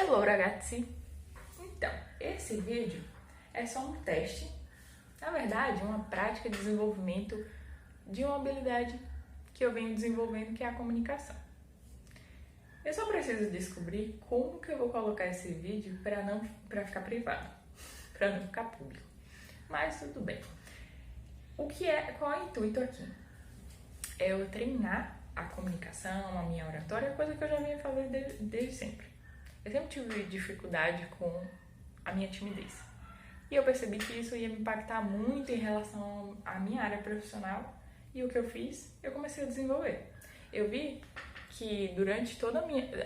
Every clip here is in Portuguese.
Hello ragazzi! Então, esse vídeo é só um teste, na verdade, uma prática de desenvolvimento de uma habilidade que eu venho desenvolvendo, que é a comunicação. Eu só preciso descobrir como que eu vou colocar esse vídeo para ficar privado, para não ficar público. Mas tudo bem. Qual é o intuito aqui? É eu treinar a comunicação, a minha oratória, coisa que eu já venho fazendo desde sempre. Eu sempre tive dificuldade com a minha timidez. E eu percebi que isso ia me impactar muito em relação à minha área profissional. E o que eu fiz? Eu comecei a desenvolver. Eu vi que durante todo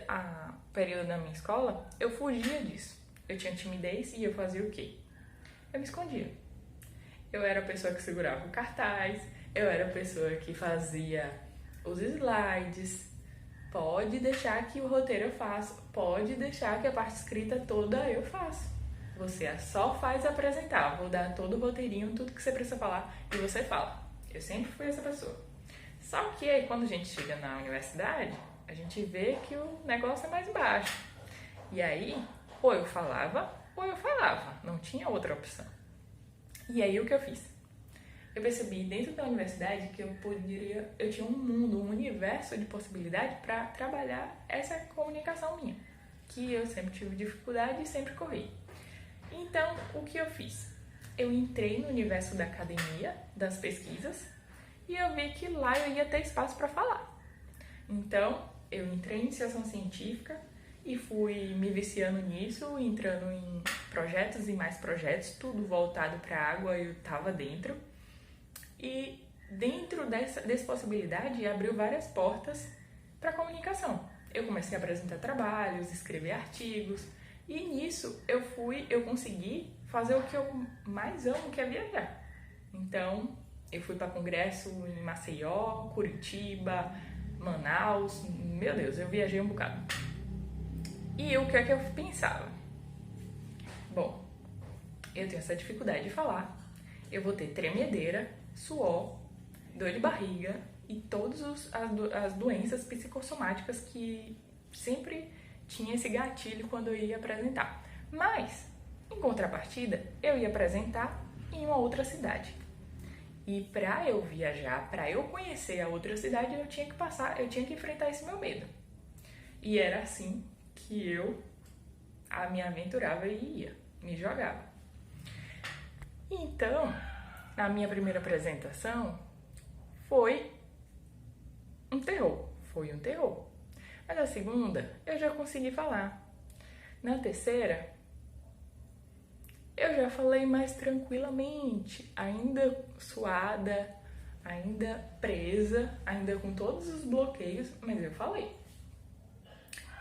a período da minha escola, eu fugia disso. Eu tinha timidez e eu fazia o quê? Eu me escondia. Eu era a pessoa que segurava o cartaz, eu era a pessoa que fazia os slides. Pode deixar que o roteiro eu faço, pode deixar que a parte escrita toda eu faço. Você só faz apresentar, vou dar todo o roteirinho, tudo que você precisa falar e você fala. Eu sempre fui essa pessoa. Só que aí quando a gente chega na universidade, a gente vê que o negócio é mais baixo. E aí, ou eu falava, não tinha outra opção. E aí o que eu fiz? Eu percebi dentro da universidade que eu tinha um mundo, um universo de possibilidade para trabalhar essa comunicação minha, que eu sempre tive dificuldade e sempre corri. Então, o que eu fiz? Eu entrei no universo da academia, das pesquisas, e eu vi que lá eu ia ter espaço para falar. Então, eu entrei em iniciação científica e fui me viciando nisso, entrando em projetos e mais projetos, tudo voltado para a água, eu estava dentro. E dentro dessa possibilidade abriu várias portas para comunicação. Eu comecei a apresentar trabalhos, escrever artigos, e nisso eu consegui fazer o que eu mais amo, que é viajar. Então, eu fui para congresso em Maceió, Curitiba, Manaus, meu Deus, eu viajei um bocado. E o que é que eu pensava? Bom, eu tenho essa dificuldade de falar, eu vou ter tremedeira, suor, dor de barriga e todas as doenças psicossomáticas que sempre tinha esse gatilho quando eu ia apresentar. Mas, em contrapartida, eu ia apresentar em uma outra cidade. E para eu viajar, para eu conhecer a outra cidade, eu tinha que enfrentar esse meu medo. E era assim que eu me aventurava e ia, me jogava. Então, na minha primeira apresentação, foi um terror. Mas a segunda, eu já consegui falar. Na terceira, eu já falei mais tranquilamente, ainda suada, ainda presa, ainda com todos os bloqueios, mas eu falei.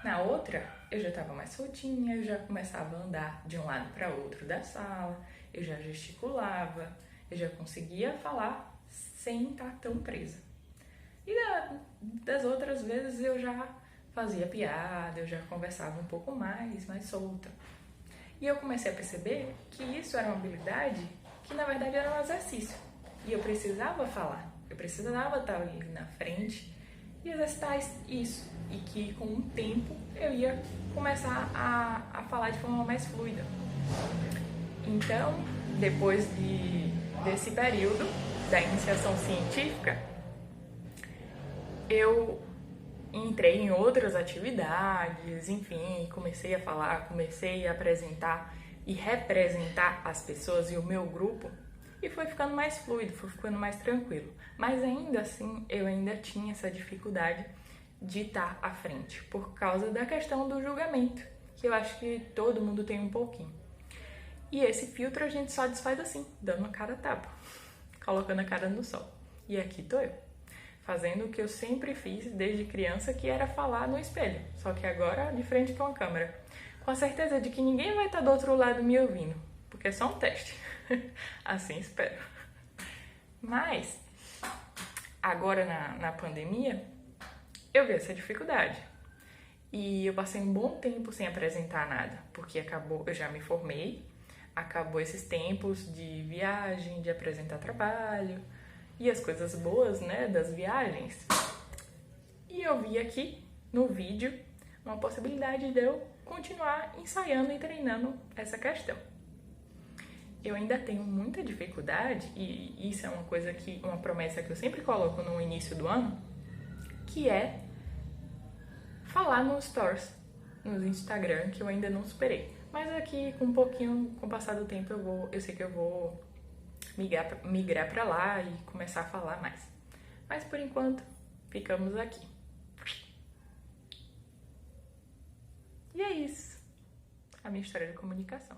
Na outra, eu já estava mais soltinha, eu já começava a andar de um lado para outro da sala, eu já gesticulava, eu já conseguia falar sem estar tão presa. E das outras vezes eu já fazia piada, eu já conversava um pouco mais solta. E eu comecei a perceber que isso era uma habilidade que na verdade era um exercício. E eu precisava falar, eu precisava estar ali na frente e exercitar isso. E que com o tempo eu ia começar a falar de forma mais fluida. Então, depois desse período da iniciação científica, eu entrei em outras atividades, enfim, comecei a falar, comecei a apresentar e representar as pessoas e o meu grupo, e foi ficando mais fluido, foi ficando mais tranquilo. Mas ainda assim, eu ainda tinha essa dificuldade de estar à frente, por causa da questão do julgamento, que eu acho que todo mundo tem um pouquinho. E esse filtro a gente só desfaz assim, dando uma cara a tapa, colocando a cara no sol. E aqui tô eu, fazendo o que eu sempre fiz desde criança, que era falar no espelho, só que agora de frente com a câmera, com a certeza de que ninguém vai estar do outro lado me ouvindo, porque é só um teste, assim espero. Mas, agora na pandemia, eu vi essa dificuldade, e eu passei um bom tempo sem apresentar nada, porque eu já me formei, acabou esses tempos de viagem, de apresentar trabalho, e as coisas boas, né, das viagens. E eu vi aqui no vídeo uma possibilidade de eu continuar ensaiando e treinando essa questão. Eu ainda tenho muita dificuldade, e isso é uma promessa que eu sempre coloco no início do ano, que é falar nos stories, no Instagram, que eu ainda não superei. Mas aqui, com o passar do tempo, eu sei que eu vou migrar pra lá e começar a falar mais. Mas por enquanto, ficamos aqui. E é isso, a minha história de comunicação.